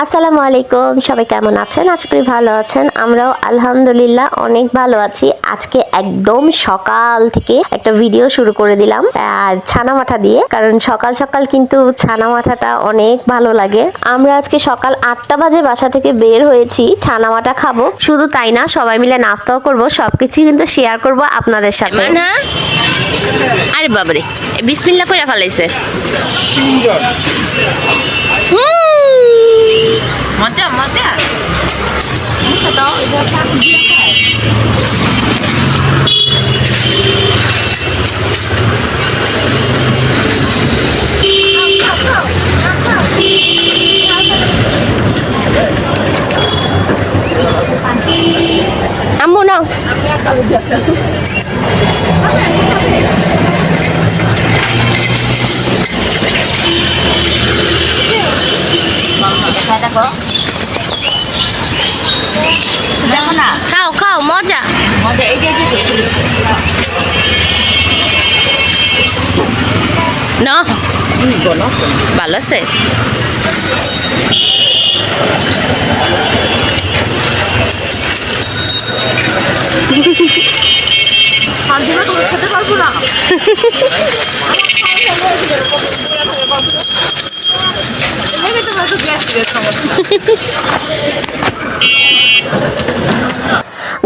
আসসালামু আলাইকুম, সবাই কেমন আছেন? আশা করি ভালো আছেন। আমরাও আলহামদুলিল্লাহ অনেক ভালো আছি। আজকে একদম সকাল থেকে একটা ভিডিও শুরু করে দিলাম, আর ছানা মাঠা দিয়ে, কারণ সকাল সকাল কিন্তু ছানা মাঠাটা অনেক ভালো লাগে। আমরা আজকে সকাল 8টা বাজে বাসা থেকে বের হয়েছি ছানা মাঠা খাবো। শুধু তাই না, সবাই মিলে নাস্তাও করব, সবকিছু কিন্তু শেয়ার করব আপনাদের সাথে। না আরে বাবারে, বিসমিল্লাহ কইরা ফেলাইছে। মজা মজা। আম্মু নাও। খাও খাও, মজা মজা। এই যে না ভালো আছে। খেতে পারবো না।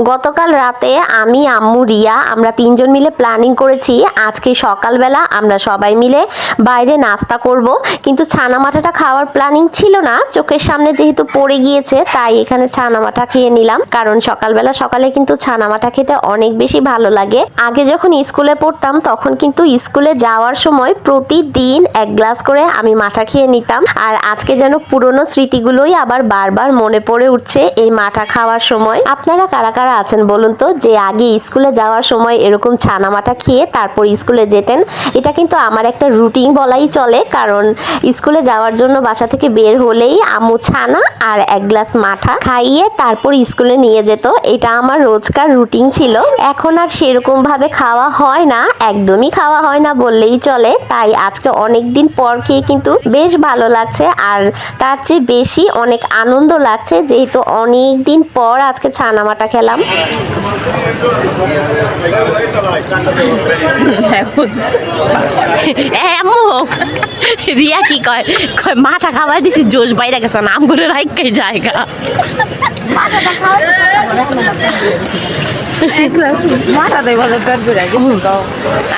গতকাল রাতে আমি, আম্মু, রিয়া আমরা তিনজন মিলে প্ল্যানিং করেছি আজকে সকালবেলা আমরা সবাই মিলে বাইরে নাস্তা করব, কিন্তু ছানা মাঠাটা খাওয়ার প্ল্যানিং ছিল না। চোখের সামনে যেহেতু পড়ে গিয়েছে তাই এখানে ছানা মাঠা খেয়ে নিলাম, কারণ সকালে কিন্তু ছানা মাঠা খেতে অনেক বেশি ভালো লাগে। আগে যখন স্কুলে পড়তাম তখন কিন্তু স্কুলে যাওয়ার সময় প্রতিদিন এক গ্লাস করে আমি মাঠা খেয়ে নিতাম, আর আজকে যেন পুরনো স্মৃতিগুলোই আবার বারবার মনে পড়ে উঠছে এই মাঠা খাওয়ার সময়। আপনারা কারা কারা আছেন বলুন তো, যে আগে স্কুলে যাওয়ার সময় এরকম ছানা মাঠা খেয়ে তারপর স্কুলে যেতেন? এটা কিন্তু আমার একটা রুটিন বলাই চলে, কারণ স্কুলে যাওয়ার জন্য বাসা থেকে বের হলেই আম্মু ছানা আর এক গ্লাস মাঠা খাইয়ে তারপর স্কুলে নিয়ে যেত। এটা আমার রোজকার রুটিন ছিল। এখন আর সেরকম ভাবে খাওয়া হয় না, একদমই খাওয়া হয় না বললেই চলে। তাই আজকে অনেক দিন পর খেয়ে কিন্তু বেশ ভালো লাগছে, আর তার চেয়ে বেশি অনেক আনন্দ লাগছে, যেহেতু অনেক দিন পর আজকে ছানা মাঠা খেলাম। রিয়া কি কয়, মাঠা খাওয়াই দিছি, জোশ বাইরে গেছে, নাম করে রাইকাই জায়গা।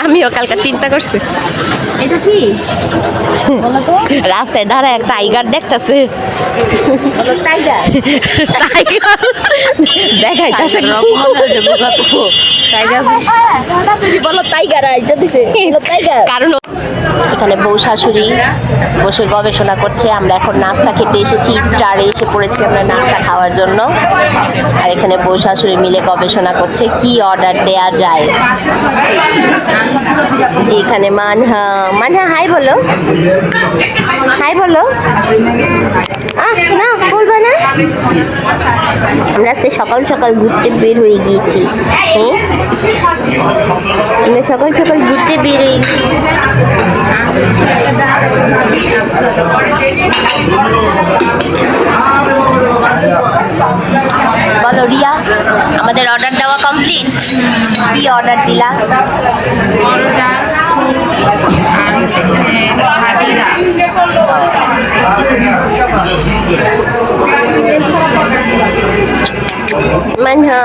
আমিও কালকে চিন্তা করছি, এটা কি রাস্তায় দাঁড়ায় একটা টাইগার দেখতেছে, দেখাইতেছে কারণ এখানে বউ শাশুড়ি বসে গবেষণা করছে। আমরা এখন নাস্তা খেতে এসেছি, স্টারে এসে পড়েছি আমরা নাস্তা খাওয়ার জন্য, আর এখানে বউ শাশুড়ি মিলে গবেষণা করছে কি অর্ডার দেয়া যায়। এখানে মানহা হাই বলো, হাই বলো। না বলবা না। আমরা আজকে সকাল সকাল ঘুরতে বের হয়ে গিয়েছি। হ্যাঁ, আমরা সকাল সকাল ঘুরতে বের হয়ে গেছি। বলো রিয়া, আমাদের অর্ডার দেওয়া কমপ্লিট। কি অর্ডার দিলা? মানহা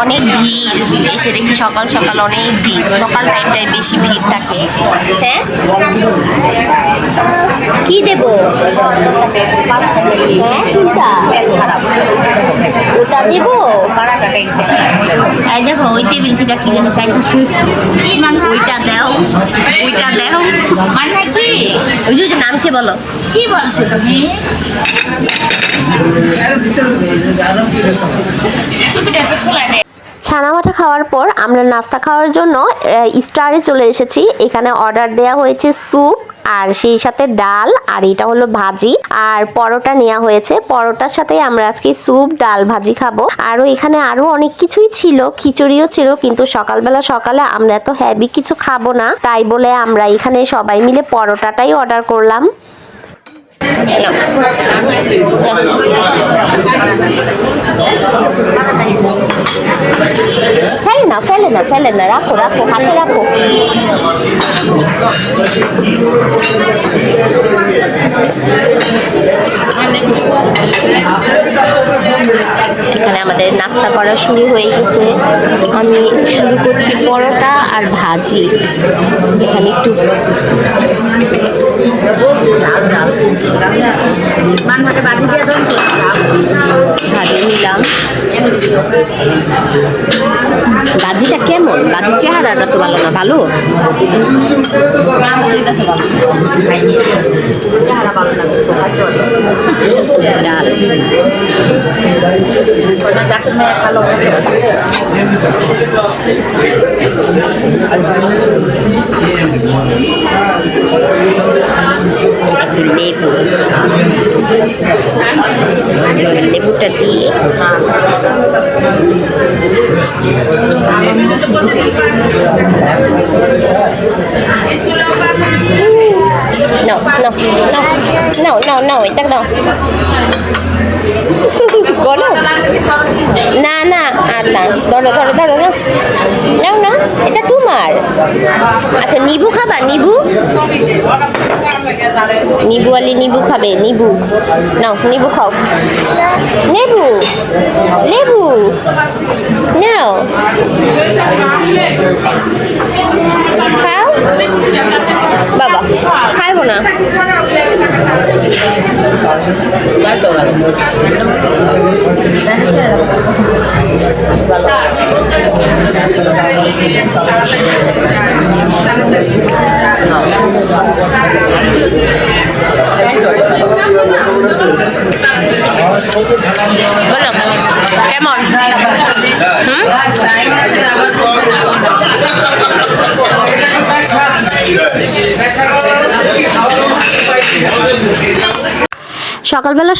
অনেক ভিড়, এসে দেখি সকাল সকাল অনেক ভিড়, সকাল টাইমটায় বেশি ভিড় থাকে। হ্যাঁ, কি দেবো? হ্যাঁ, কোনটা? ওটা দেবো? এই দেখো ওই টেবিল থেকে কি যেন চাইতেছে, ওইটা দাও, ওইটা দাও, মানে কি ওই যে নাম কে বলো, কি বলছো তুমি? ছানা মাঠা খাওয়ার পর আমরা নাস্তা খাওয়ার জন্য স্টারে চলে এসেছি। এখানে অর্ডার দেওয়া হয়েছে স্যুপ, আর সেই সাথে ডাল, আর এটা হলো ভাজি, আর পরোটা নেওয়া হয়েছে। পরোটার সাথে আমরা আজকে স্যুপ, ডাল, ভাজি খাবো। আরও এখানে আরো অনেক কিছুই ছিল, খিচুড়িও ছিল, কিন্তু সকালে আমরা এত হেভি কিছু খাবো না, তাই বলে আমরা এখানে সবাই মিলে পরোটাটাই অর্ডার করলাম। ফেলে না, রাখো হাতে রাখো। এখানে আমাদের নাস্তা করা শুরু হয়ে গেছে। আমি শুরু করছি পরোটা আর ভাজি। এখানে একটু ভাজি নিলাম। ভাজিটা কেমন? ভাজির চেহারাটা তো ভালো না। ভালো ডাল, লেবু, লেবুটা দিয়ে নাও এটা নাও। বলো না আর না, ধরো না, এটা তোমার। আচ্ছা, নিবু খাবা? নিবু আলি নিবু খাবে? নিবু নাও, নিবু খাও। লেবু নাও, খাও। বাবা খাইবো না। বলো কেমন?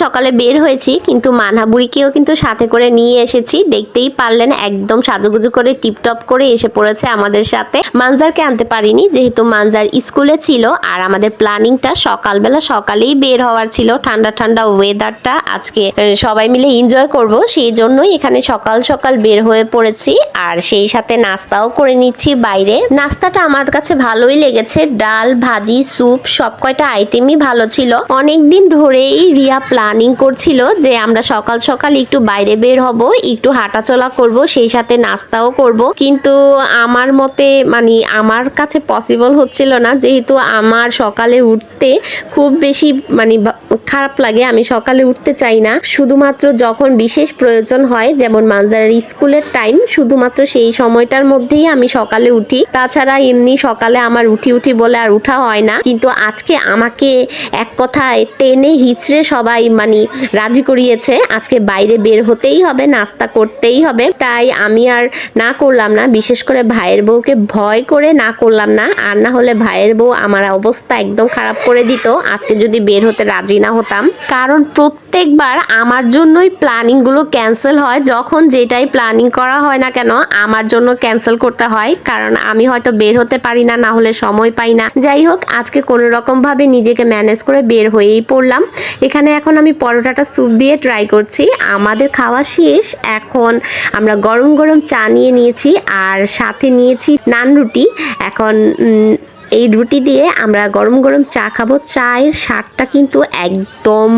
সকালে বের হয়েছি, কিন্তু মানহাবুড়িকেও কিন্তু সাথে করে নিয়ে এসেছি। দেখতেই পারলেন একদম সাজুগুজু করে টিপটপ করে এসে পড়েছে আমাদের সাথে। মানজারকে আনতে পারিনি, যেহেতু মানজার স্কুলে ছিল। আর আমাদের প্ল্যানিংটা সকালেই বের হওয়ার ছিল। ঠান্ডা ওয়েদারটা আজকে সবাই মিলে এনজয় করব, সেই জন্যই এখানে সকাল বের হয়ে পড়েছি। আর সেই সাথে নাস্তাও করে নিচ্ছি বাইরে। নাস্তাটা আমার কাছে ভালোই লেগেছে। ডাল, ভাজি, স্যুপ সব কয়টা আইটেমই ভালো ছিল। অনেকদিন ধরেই রিয়া প্ল্যানিং করছিল যে আমরা সকাল একটু বাইরে বের হব, একটু হাঁটাচলা করব, সেই সাথে নাস্তাও করব, কিন্তু আমার মতে আমার কাছে পসিবল হচ্ছিল না, যেহেতু আমার সকালে উঠতে খুব বেশি খারাপ লাগে। আমি সকালে উঠতে চাই না, শুধুমাত্র যখন বিশেষ প্রয়োজন হয়, যেমন মানজারের স্কুলের টাইম, শুধুমাত্র সেই সময়টার মধ্যেই আমি সকালে উঠি। তাছাড়া এমনি সকালে আমার উঠি বলে আর উঠা হয় না। কিন্তু আজকে আমাকে এক কথায় টেনে হিচড়ে সবাই রাজি করিয়েছে, আজকে বাইরে বের হতেই হবে, নাস্তা করতেই হবে। তাই আমি আর না করলাম না, বিশেষ করে ভাইয়ের বউকে ভয় করে না করলাম না। আর না হলে ভাইয়ের বউ আমার অবস্থা একদম খারাপ করে দিত আজকে যদি বের হতে রাজি না হতাম। কারণ প্রত্যেকবার আমার জন্যই প্ল্যানিং গুলো ক্যান্সেল হয়। যখন যেটাই প্ল্যানিং করা হয় না কেন, আমার জন্য ক্যান্সেল করতে হয়, কারণ আমি হয়তো বের হতে পারি না, না হলে সময় পাই না। যাই হোক, আজকে কোনো রকম ভাবে নিজেকে ম্যানেজ করে বের হয়েই পড়লাম। এখানে এখন আমি পরোটাটা স্যুপ দিয়ে ট্রাই করছি। আমাদের খাওয়া শেষ, এখন আমরা গরম চা নিয়ে নিয়েছি, আর সাথে নিয়েছি নান রুটি। এখন এই রুটি দিয়ে আমরা গরম চা খাবো। চায়ের স্বাদটা কিন্তু একদম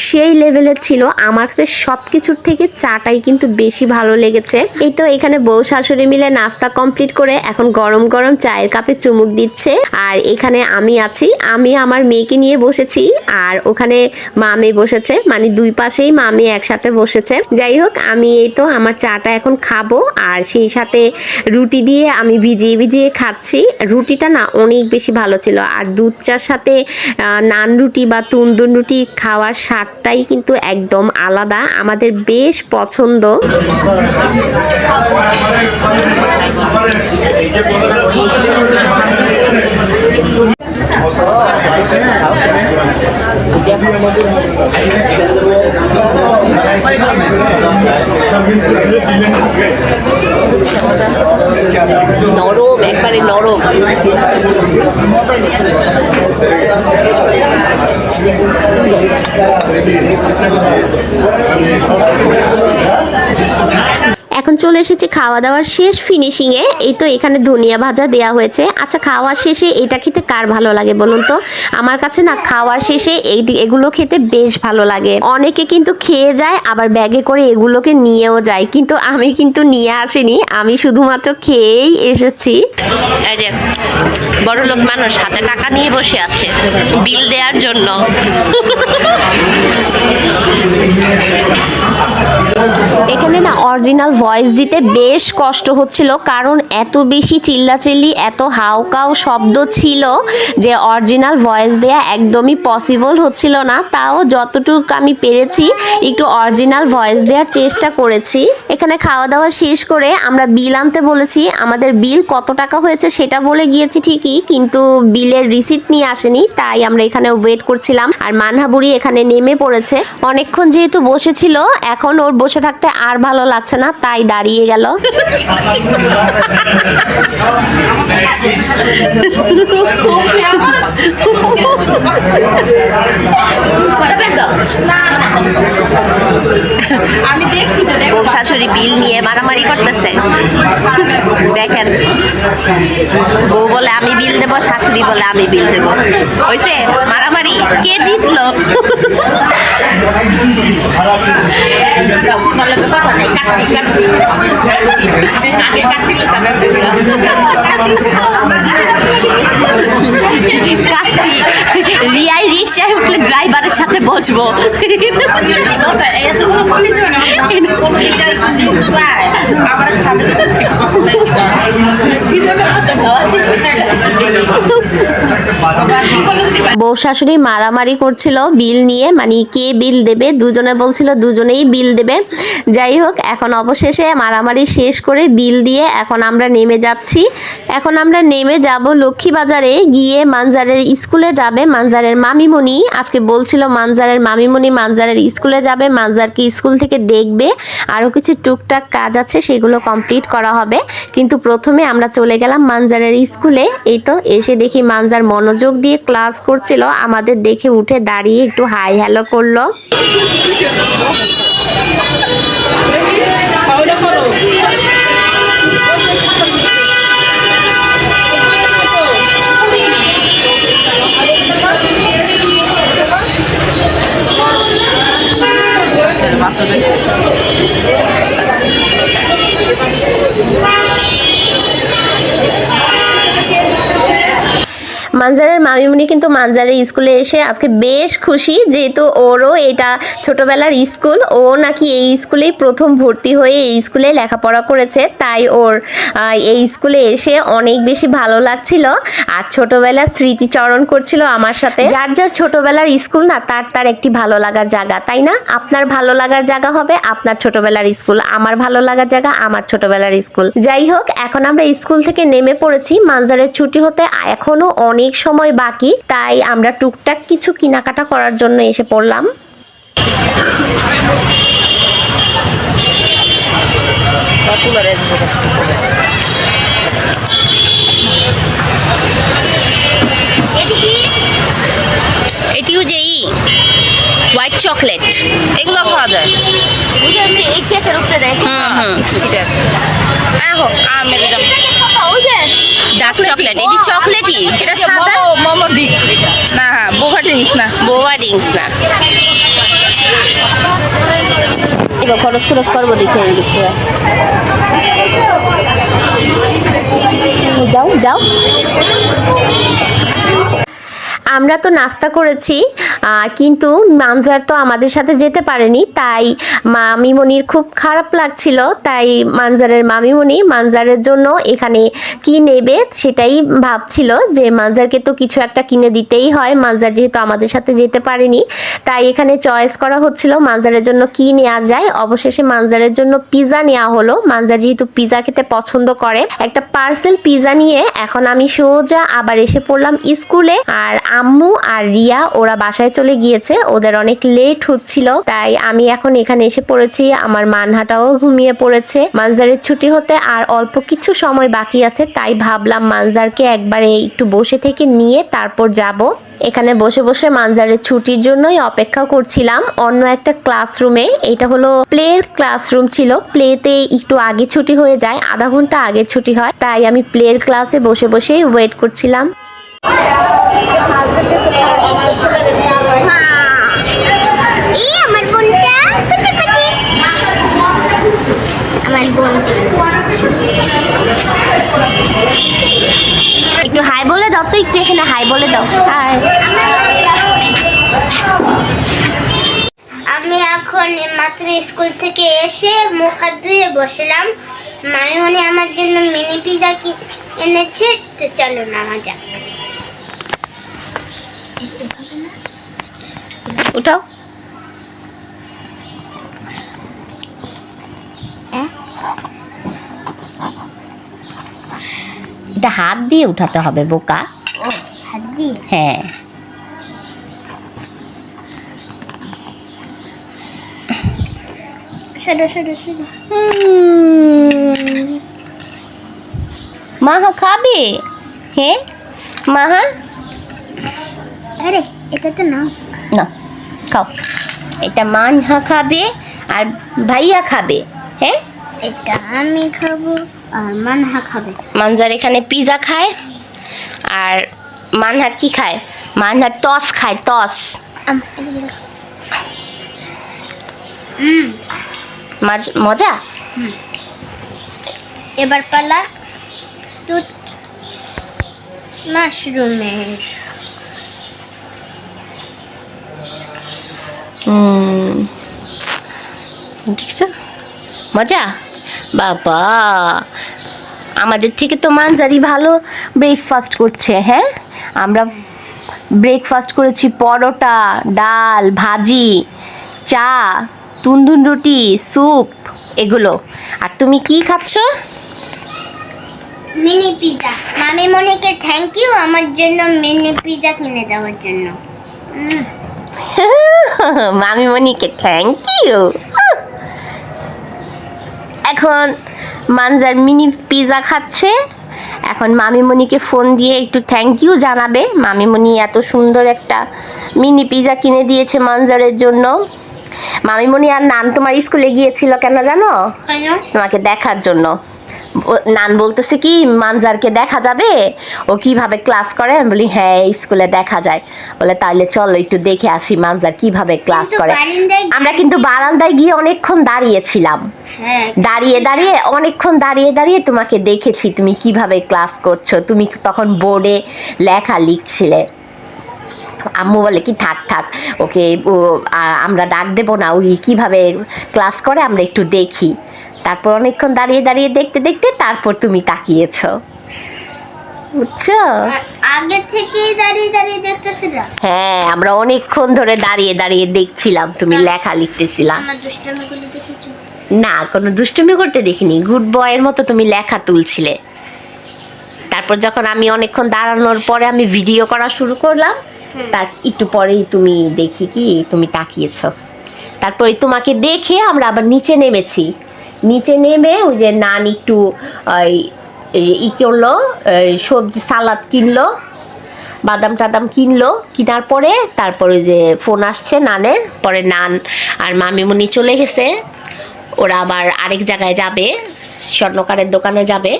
সেই লেভেলের ছিল। আমার কাছে সব কিছুর থেকে চাটাই কিন্তু বেশি ভালো লেগেছে। এই তো এখানে বউ শাশুড়ি মিলে নাস্তা কমপ্লিট করে এখন গরম চায়ের কাপে চুমুক দিচ্ছে। আর এখানে আমি আছি, আমি আমার মেয়েকে নিয়ে বসেছি, আর ওখানে মা মেয়ে বসেছে, দুই পাশেই মা মেয়ে একসাথে বসেছে। যাই হোক, আমি এই তো আমার চাটা এখন খাবো, আর সেই সাথে রুটি দিয়ে আমি ভিজিয়ে খাচ্ছি। রুটিটা না অনেক বেশি ভালো ছিল, আর দুধ চার সাথে নান রুটি বা তুন্দুন রুটি খাওয়ার স্বাদটাই কিন্তু একদম আলাদা, আমাদের বেশ পছন্দ। নরম, একবারে নরম। এখন চলে এসেছি খাওয়া দাওয়ার শেষ ফিনিশিংয়ে। এই তো এখানে ধনিয়া ভাজা দেয়া হয়েছে। আচ্ছা, খাওয়ার শেষে এটা খেতে কার ভালো লাগে বলুন তো? আমার কাছে না খাওয়ার শেষে এগুলো খেতে বেশ ভালো লাগে। অনেকে কিন্তু খেয়ে যায়, আবার ব্যাগে করে এগুলোকে নিয়েও যায়, কিন্তু আমি কিন্তু নিয়ে আসিনি, আমি শুধুমাত্র খেয়েই এসেছি। এই যে বড় লোক মানুষ হাতে টাকা নিয়ে বসে আছে বিল দেওয়ার জন্য। এখানে না অরিজিনাল ভয়েস দিতে বেশ কষ্ট হচ্ছিল, কারণ এত বেশি চিল্লাচিল্লি, এত হাউকাউ শব্দ ছিল যে অরিজিনাল ভয়েস দেয়া একদমই পসিবল হচ্ছিল না। তাও যতটুকু আমি পেরেছি একটু অরিজিনাল ভয়েস দেওয়ার চেষ্টা করেছি। এখানে খাওয়া দাওয়া শেষ করে আমরা বিল আনতে বলেছি। আমাদের বিল কত টাকা হয়েছে সেটা বলে গিয়েছি ঠিকই, কিন্তু বিলের রিসিট নিয়ে আসেনি, তাই আমরা এখানে ওয়েট করছিলাম। আর মানহাবুড়ি এখানে নেমে পড়েছে। অনেকক্ষণ যেহেতু বসেছিল, এখন ওর বসে থাকতে আর ভালো লাগছে না, তাই দাঁড়িয়ে গেল। আমি দেখছি তো, বউ শাশুড়ি বিল নিয়ে মারামারি করতেছে। দেখেন, বউ বলে আমি বিল দেবো, শাশুড়ি বলে আমি বিল দেবো। হয়েছে মারামারি, কে জিতলো? রিয়াই রিক্সায় উঠলে ড্রাইভারের সাথে বসবো। বউ শাশুড়ি মারামারি করছিল বিল নিয়ে, মানে কে বিল দেবে। দুজনে বলছিল দুজনেই বিল দেবে। যাই হোক, এখন অবশেষে মারামারি শেষ করে বিল দিয়ে এখন আমরা নেমে যাচ্ছি। এখন আমরা নেমে যাব লক্ষ্মীবাজারে, গিয়ে মানজারের স্কুলে যাবে মানজারের মামিমণি। আজকে বলছিল মানজারের মামিমণি মানজারের স্কুলে যাবে, মানজারকে স্কুল থেকে দেখবে, আরও কিছু টুকটাক কাজ আছে সেগুলো কমপ্লিট করা হবে। কিন্তু প্রথমে আমরা চলে গেলাম মানজারের স্কুলে। এই তো এসে দেখি মানজার মনোযোগ দিয়ে ক্লাস করছিল, আমাদের দেখে উঠে দাঁড়িয়ে একটু হাই হ্যালো করলো। মানজারের মামিমণি কিন্তু মানজারের স্কুলে এসে আজকে বেশ খুশি, যেহেতু ওরও এটা ছোটবেলার স্কুল, ও নাকি এই স্কুলেই প্রথম ভর্তি হয়ে এই স্কুলে লেখাপড়া করেছে, তাই ওর এই স্কুলে এসে অনেক বেশি ভালো লাগছিল। আর ছোটবেলার স্মৃতিচরণ করছিল আমার সাথে। যার যার ছোটবেলার স্কুল না, তার তার একটি ভালো লাগার জায়গা, তাই না? আপনার ভালো লাগার জায়গা হবে আপনার ছোটবেলার স্কুল, আমার ভালো লাগার জায়গা আমার ছোটবেলার স্কুল। যাই হোক, এখন আমরা স্কুল থেকে নেমে পড়েছি। মানজারের ছুটি হতে এখনো অনেক সময় বাকি, তাই আমরা টুকটাক কিছু কেনাকাটা করার জন্য এসে পড়লাম। এটিও যে হোয়াইট চকলেট, এগুলো খাওয়া যায়। এই কেকের উপরে দেয়। ঠিক আছে। আমের ডার্ক চকলেট, এটি চকলেটই, এটা সাদা। মোমো না, বোবা ড্রিঙ্কস না, বোবা ড্রিঙ্কস না। এবার খরচ খরচ করবো দেখে এই দিক থেকে। যাও যাও। আমরা তো নাস্তা করেছি, কিন্তু মানজার তো আমাদের সাথে যেতে পারেনি, তাই মামিমণির খুব খারাপ লাগছিল। তাই মানজারের মামিমণি মানজারের জন্য এখানে কি নেবে সেটাই ভাবছিল, যে মানজারকে তো কিছু একটা কিনে দিতেই হয়, মানজার যেহেতু আমাদের সাথে যেতে পারেনি। তাই এখানে চয়েস করা হচ্ছিল মানজারের জন্য কি নেওয়া যায়। অবশেষে মানজারের জন্য পিৎজা নেওয়া হলো। মানজার যেহেতু পিৎজা খেতে পছন্দ করে, একটা পার্সেল পিৎজা নিয়ে এখন আমি সোজা আবার এসে পড়লাম স্কুলে। আর আম্মু আর রিয়া ওরা বাসায় চলে গিয়েছে, ওদের অনেক লেট হচ্ছিল, তাই আমি এখন এখানে এসে পড়েছি। আমার মানহাটাও ঘুমিয়ে পড়েছে। মানজারের ছুটি হতে আর অল্প কিছু সময় বাকি আছে, তাই ভাবলাম মানজারকে একবারে একটু বসে থেকে নিয়ে তারপর যাব। এখানে বসে বসে মানজারের ছুটির জন্যই অপেক্ষা করছিলাম অন্য একটা ক্লাসরুমে। এটা হলো প্লের ক্লাসরুম ছিল, প্লেতে একটু আগে ছুটি হয়ে যায়, আধা ঘন্টা আগে ছুটি হয়, তাই আমি প্লের ক্লাসে বসে বসেই ওয়েট করছিলাম। একটু হাই বলে দাও তো, একটু এখানে হাই বলে দাও। হাই। আমি এখন মাত্র স্কুল থেকে এসে মুখ হাত ধুয়ে বসলাম। মাইমনি আমার জন্য মিনি পিজা এনেছে, তো চলো নেওয়া যাক। উঠাও। এটা হাত দিয়ে উঠাতে হবে বোকা। ও হাত দিয়ে? হ্যাঁ। সরো সরো সরো। মাহা খাবে? হ্যাঁ মাহা, আরে এটা তো না। না খাও। এটা মানহা খাবে আর ভাইয়া খাবে। হ্যাঁ, এটা আমি খাবো আর মানহা খাবে। মানজার এখানে পিজা খায় আর মানহার কি খায়? মানহার টস খায়, টস। মজা। এবার পালা দুধ মাশরুমের। দেখছো মজা? বাবা, আমাদের থেকে তো মানজারি ভালো ব্রেকফাস্ট করছে। হ্যাঁ, আমরা ব্রেকফাস্ট করেছি পরোটা, ডাল, ভাজি, চা, তুন্দুন রুটি, স্যুপ, এগুলো। আর তুমি কি খাচ্ছ? Mini pizza. মামি মনিকে থ্যাংক ইউ আমার জন্য মিনি পিজা কিনে দেওয়ার জন্য। মামিমণিকে থ্যাংক ইউ। এখন মানজার মিনি পিজা খাচ্ছে। এখন মামিমণিকে ফোন দিয়ে একটু থ্যাংক ইউ জানাবে। মামিমণি এত সুন্দর একটা মিনি পিজা কিনে দিয়েছে মানজারের জন্য। মামিমণি আর নান তোমার স্কুলে গিয়েছিল কেন জানো? তোমাকে দেখার জন্য। নান বলতেছে কি মানজারকে দেখা যাবে, ও কিভাবে ক্লাস করে। আমি বলি হ্যাঁ স্কুলে দেখা যায়। বলে তাহলে চলো একটু দেখে আসি মানজার কিভাবে ক্লাস করে। আমরা কিন্তু বারান্দায় গিয়ে অনেকক্ষণ দাঁড়িয়েছিলাম। দাঁড়িয়ে দাঁড়িয়ে অনেকক্ষণ দাঁড়িয়ে দাঁড়িয়ে তোমাকে দেখেছি তুমি কিভাবে ক্লাস করছো। তুমি তখন বোর্ডে লেখা লিখছিলে। আম্মু বলে কি থাক থাক ওকে, আমরা ডাক দেবো না, ওই কিভাবে ক্লাস করে আমরা একটু দেখি। তারপর অনেকক্ষণ দাঁড়িয়ে দাঁড়িয়ে দেখতে দেখতে তারপর তুমি তাকিয়েছো, বুঝছো? আগে থেকেই দাঁড়িয়ে দাঁড়িয়ে দেখতেছিলাম। হ্যাঁ, আমরা অনেকক্ষণ ধরে দাঁড়িয়ে দাঁড়িয়ে দেখছিলাম তুমি লেখা লিখতেছিলা। আমার দুষ্টামিগুলো দেখেছো? না, কোনো দুষ্টুমি করতে দেখিনি, গুড বয়ের মতো তুমি লেখা তুলছিলে। তারপর যখন আমি অনেকক্ষণ দাঁড়ানোর পরে আমি ভিডিও করা শুরু করলাম, তার একটু পরেই তুমি দেখি কি তুমি তাকিয়েছো। তারপরে তোমাকে দেখে আমরা আবার নিচে নেমেছি। নিচে নেমে ওই যে নান একটু ই করলো, সবজি সালাদ কিনলো, বাদাম টাদাম কিনলো। কেনার পরে তারপরে যে ফোন আসছে নানের, পরে নান আর মামিমণি চলে গেছে। ওরা আবার আরেক জায়গায় যাবে, স্বর্ণকারের দোকানে যাবে,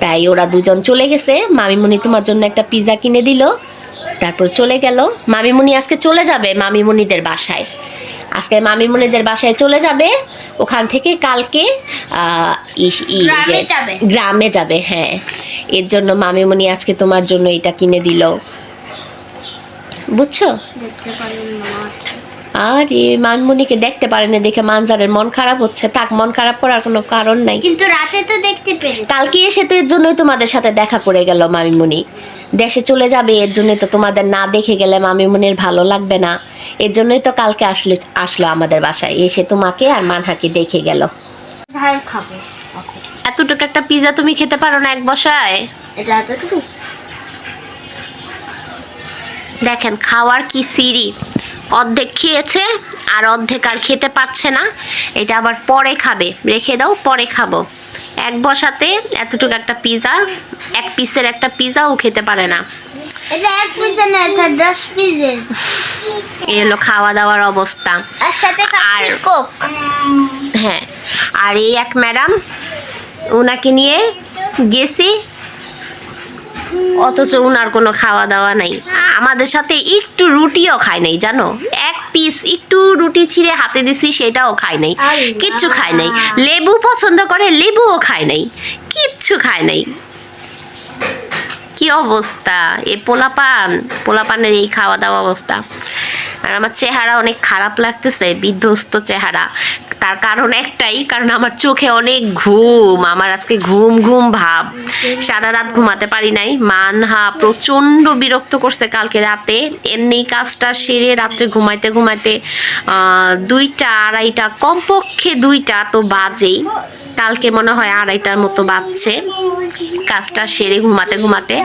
তাই ওরা দুজন চলে গেছে। মামিমণি তোমার জন্য একটা পিৎজা কিনে দিল, তারপর চলে গেল। মামিমণি আজকে চলে যাবে মামিমণিদের বাসায়। আজকে মামিমণিদের বাসায় চলে যাবে, ওখান থেকে কালকে গ্রামে যাবে। হ্যাঁ, এর জন্য মামিমণি আজকে তোমার জন্য এটা কিনে দিল, বুঝছো? আরে মানমণিকে দেখতে পারেনি দেখে মানজারের মন খারাপ হচ্ছে। থাক, মন খারাপ করার কোনো কারণ নাই। কিন্তু রাতে তো দেখতে পেরে। কালকে এসে তো এর জন্যই তোমাদের সাথে দেখা করে গেল। মামিমণি দেশে চলে যাবে, এর জন্যই তো তোমাদের না দেখে গেলে মামিমণির ভালো লাগবে না। এর জন্যই তো কালকে আসলো আমাদের বাসায়, এসে তোমাকে আর মানহাকে দেখে গেল। ধার খাবো। এতটুকু একটা পিৎজা তুমি খেতে পারো না এক বসায়? এটা এতটুকু? দেখেন খাওয়ার কি সিঁড়ি, অর্ধেক খেয়েছে আর অর্ধেক আর খেতে পারছে না। এটা আবার পরে খাবে, রেখে দাও পরে খাবো। এক বসাতে এতটুকু একটা পিৎজা, এক পিসের একটা পিৎজাও খেতে পারে না। এটা 1 পিসের না, এটা 10 পিসের। এই হলো খাওয়া দাওয়ার অবস্থা। আর সাথে খাচ্ছি আর- কোক। হ্যাঁ, আর এই এক ম্যাডাম, ওনাকে নিয়ে গেছি, অথচ উনার কোনো খাওয়া দাওয়া নাই। আমাদের সাথে একটু রুটিও খায় নাই জানো, এক পিস একটু রুটি ছিঁড়ে হাতে দিছি সেটাও খায় নাই, কিচ্ছু খায় নাই। লেবু পছন্দ করে, লেবুও খায় নাই, কিচ্ছু খায় নাই। কি অবস্থা এ পোলাপানের এই খাওয়া দাওয়া অবস্থা। আর আমার চেহারা অনেক খারাপ লাগতেছে, বিধ্বস্ত চেহারা। তার কারণ একটাই, কারণ আমার চোখে অনেক ঘুম, আমার আজকে ঘুম ঘুম ভাব, সারা রাত ঘুমাতে পারি নাই। মানহা প্রচণ্ড বিরক্ত করছে কালকে রাতে। এমনি কাজটা সেরে রাত্রে ঘুমাইতে ঘুমাইতে 2টা 2:30, কমপক্ষে 2টা তো বাজেই। কালকে মনে হয় 2:30টার মতো বাজছে কাজটা সেরে ঘুমাতে ঘুমাতে।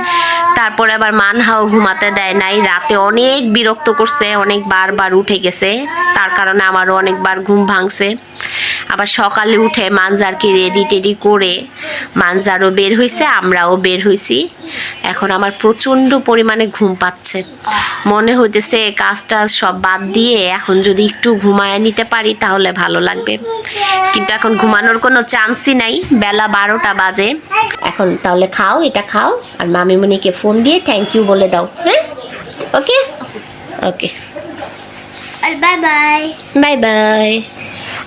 তারপরে আবার মানহাও ঘুমাতে দেয় নাই, রাতে অনেক বিরক্ত করছে, অনেক বারবার উঠে গেছে। তার কারণে আমারও অনেকবার ঘুম ভাঙছে। আবার সকালে উঠে মানজারকে রেডি টেডি করে মানজারও বের হয়েছে, আমরাও বের হয়েছি। এখন আমার প্রচণ্ড পরিমাণে ঘুম পাচ্ছে, মনে হইতেছে কাজটা সব বাদ দিয়ে এখন যদি একটু ঘুমায় নিতে পারি তাহলে ভালো লাগবে, কিন্তু এখন ঘুমানোর কোনো চান্সই নাই, বেলা 12টা বাজে। এখন তাহলে খাও, এটা খাও, আর মামিমণিকে ফোন দিয়ে থ্যাংক ইউ বলে দাও। হ্যাঁ, ওকে ওকে, আর বাই বাই। Bye bye.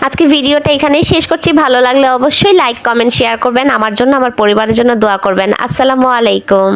আজকে ভিডিওটা এখানেই শেষ করছি। ভালো লাগলে অবশ্যই লাইক কমেন্ট শেয়ার করবেন, আমার জন্য আমার পরিবারের জন্য দোয়া করবেন। আসসালামু আলাইকুম।